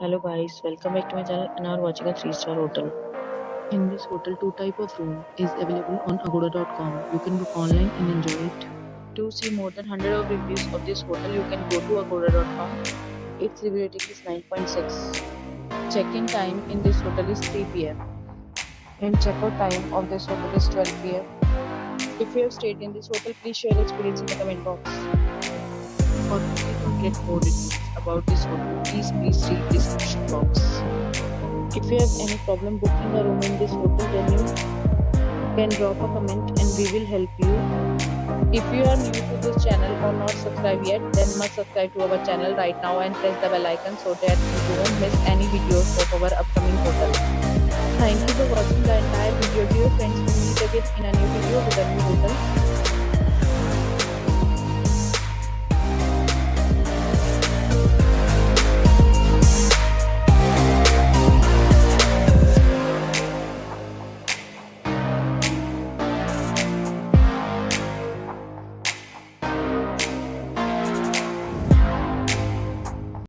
Hello guys, welcome back to my channel and are watching a 3-star hotel. In this hotel, two type of room is available on agoda.com. You can book online and enjoy it. To see more than 100 of reviews of this hotel, you can go to agoda.com. Its review rating is 9.6. Check-in time in this hotel is 3 p.m. and check-out time of this hotel is 12 p.m. If you have stayed in this hotel, please share your experience in the comment box. For booking or get more details about this hotel, please read description box. If you have any problem booking a room in this hotel, then you can drop a comment and we will help you. If you are new to this channel or not subscribed yet, then must subscribe to our channel right now and press the bell icon so that you don't miss any videos of our upcoming hotel. Thank you for watching the entire video. Dear friends, we meet again in a new video with a new hotel.